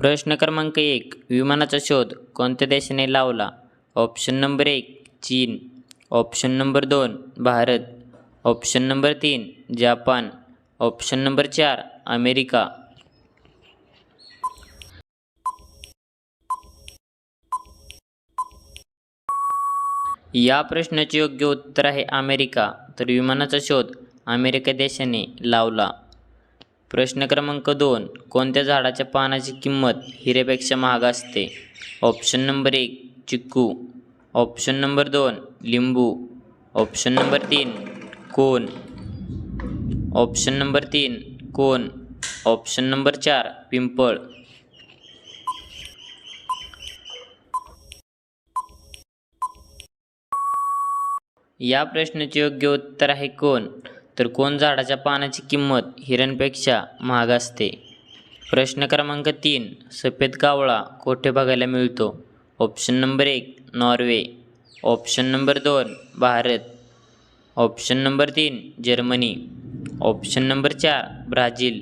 प्रश्न क्रमांक 1. विमानाचा शोध कोणत्या देशाने लावला? ऑप्शन नंबर 1 चीन, option number 2 Bharat, option number 3 Japan, option number 4 America. या प्रश्नाचे योग्य उत्तर आहे अमेरिका. तर विमानाचा शोध अमेरिका देशाने लावला. प्रश्न क्रमांक 2. कोणत्या झाडाच्या पानाची किंमत हिऱ्यापेक्षा महाग असते? ऑप्शन नंबर 1 चिक्कू, ऑप्शन नंबर 2 लिंबू, ऑप्शन नंबर 3 कोन, ऑप्शन नंबर 3 कोन, ऑप्शन नंबर 4 पिंपळ. या प्रश्नाचे योग्य उत्तर आहे कोन. तर कोन झाडाच्या पानाची किंमत हिऱ्यांपेक्षा महाग असते. प्रश्न क्रमांक 3. सफेद कावळा कोठे बघायला मिळतो? Option number 1 Norway, option number 2 Bharat, option number 3 Germany, option number 4 Brazil.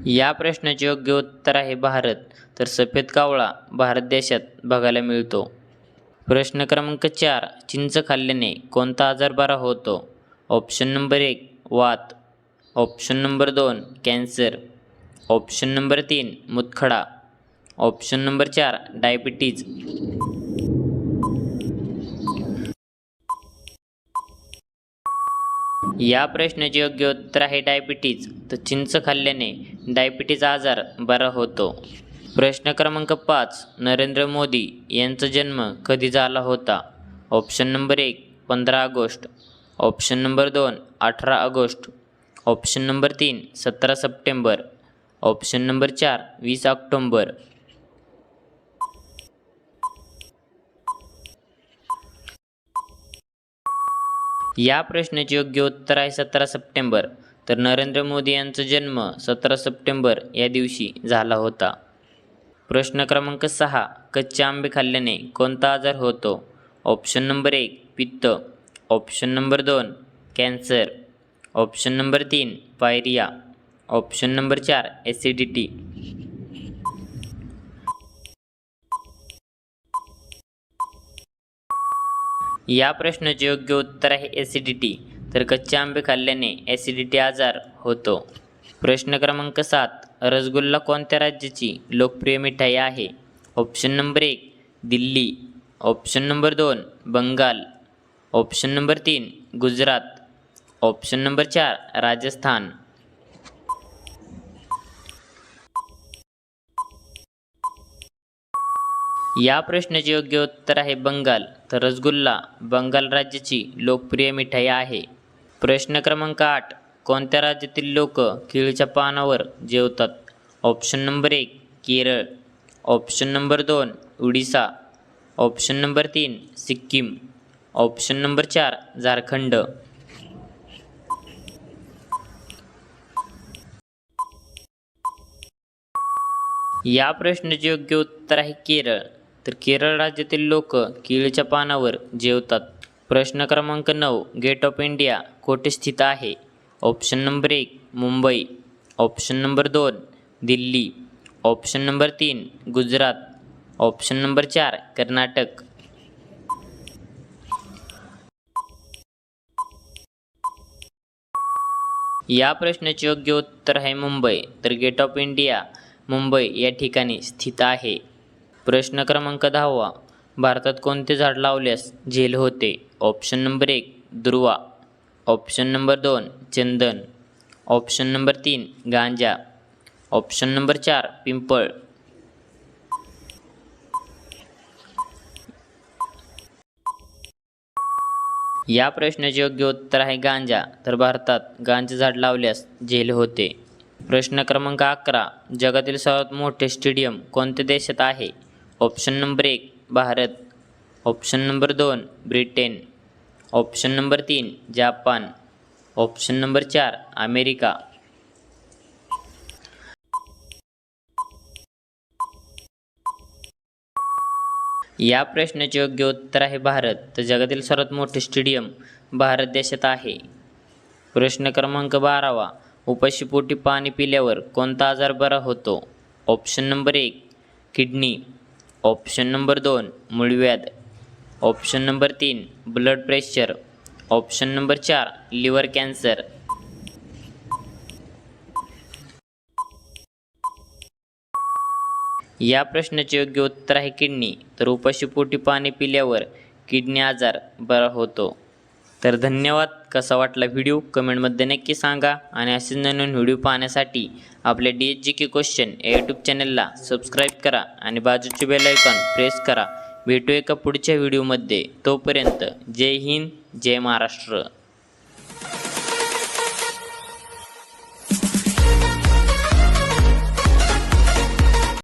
या प्रश्नाचे योग्य उत्तर आहे भारत. तर सफेद कावळा भारत देशात बघायला मिळतो. प्रश्न क्रमांक 4. चिंच खाल्ल्याने कोणता आजार बरा होतो? ऑप्शन नंबर 1 वात, option number 2 cancer, option number 3 मुतखडा, ऑप्शन नंबर 4 डायबिटीज. या प्रश्नाचे योग्य उत्तर आहे डायबिटीज. तर चिंच खाल्ल्याने डायबिटीज आजार बरा होतो. प्रश्न क्रमांक 5. नरेंद्र मोदी यांचा जन्म कधी झाला होता? Option number 1 15 August, option number 2 18 August, option number 3 17 September, option number 4 20 ऑक्टोंबर. या प्रश्नाचे योग्य उत्तर आहे 17 सप्टेंबर. तर नरेंद्र मोदी यांचा जन्म 17 सप्टेंबर या दिवशी झाला होता. प्रश्न क्रमांक 6. कच्चे आंबे खाल्ल्याने कोणता आजार होतो? ऑप्शन नंबर 1 पित्त, option number 2 cancer, option number 3 पायरिया, ऑप्शन नंबर 4 ॲसिडिटी. या प्रश्नाचे योग्य उत्तर आहे ॲसिडिटी. तर कच्चे आंबे खाल्ल्याने ॲसिडिटी आजार होतो. प्रश्न क्रमांक 7. रसगुल्ला कोणत्या राज्याची लोकप्रिय मिठाई आहे? Option number 1 Delhi, option number 2 Bengal, option number 3 Gujarat, option number 4 Rajasthan. या प्रश्नाचे योग्य उत्तर आहे बंगाल. तर रसगुल्ला बंगाल राज्याची लोकप्रिय मिठाई आहे. प्रश्न क्रमांक 8. कोणत्या राज्यातील लोक केळीच्या पानावर जेवतात? Option number 1 Kerala, option number 2 Orissa, option number 3 Sikkim, option number 4 Jharkhand. या प्रश्नाचे योग्य उत्तर आहे केरळ. तर केरळ राज्यातील लोक केळीच्या पानावर जेवतात. प्रश्न क्रमांक 9. गेट ऑफ इंडिया कोठे स्थित आहे? Option number 1 Mumbai, option number 2 Delhi, option number 3 Gujarat, option number 4 Karnataka. या प्रश्नाचे योग्य उत्तर आहे मुंबई. तर गेट ऑफ इंडिया मुंबई या ठिकाणी स्थित आहे. प्रश्न क्रमांक 10. भारतात कोणते झाड लावल्यास झेल होते? ऑप्शन नंबर 1 दुर्वा, ऑप्शन नंबर 2 चंदन, ऑप्शन नंबर 3 गांजा, ऑप्शन नंबर 4 पिंपळ. या प्रश्नाचे योग्य उत्तर आहे गांजा. तर भारतात गांजा झाड लावल्यास झेल होते. प्रश्न क्रमांक 11. जगातील सर्वात मोठे स्टेडियम कोणत्या देशात आहे? Option number 1 Bharat, option number 2 Britain, option number 3 Japan, option number 4 America. या प्रश्नाचे योग्य उत्तर आहे भारत. तर जगातील सर्वात मोठे स्टेडियम भारत देशात आहे. प्रश्न क्रमांक 12 उपाशीपोटी पाणी पिल्यावर कोणता आजार बरा होतो? Option number 1 kidney, option number 2 मूळव्याध, option number 3 blood pressure, option number 4 liver cancer. या प्रश्नाचे योग्य उत्तर आहे किडनी. तर उपाशीपोटी पाणी पिल्यावर किडनी आजार बरा होतो. तर धन्यवाद. कसा वाटला व्हिडिओ कमेंटमध्ये नक्की सांगा आणि असेच नवीन व्हिडिओ पाहण्यासाठी आपल्या DSGK क्वेश्चन या यूट्यूब चॅनलला सबस्क्राईब करा आणि बाजूचे बेल आयकॉन प्रेस करा. भेटू एका पुढच्या व्हिडिओमध्ये. तोपर्यंत जय हिंद, जय महाराष्ट्र.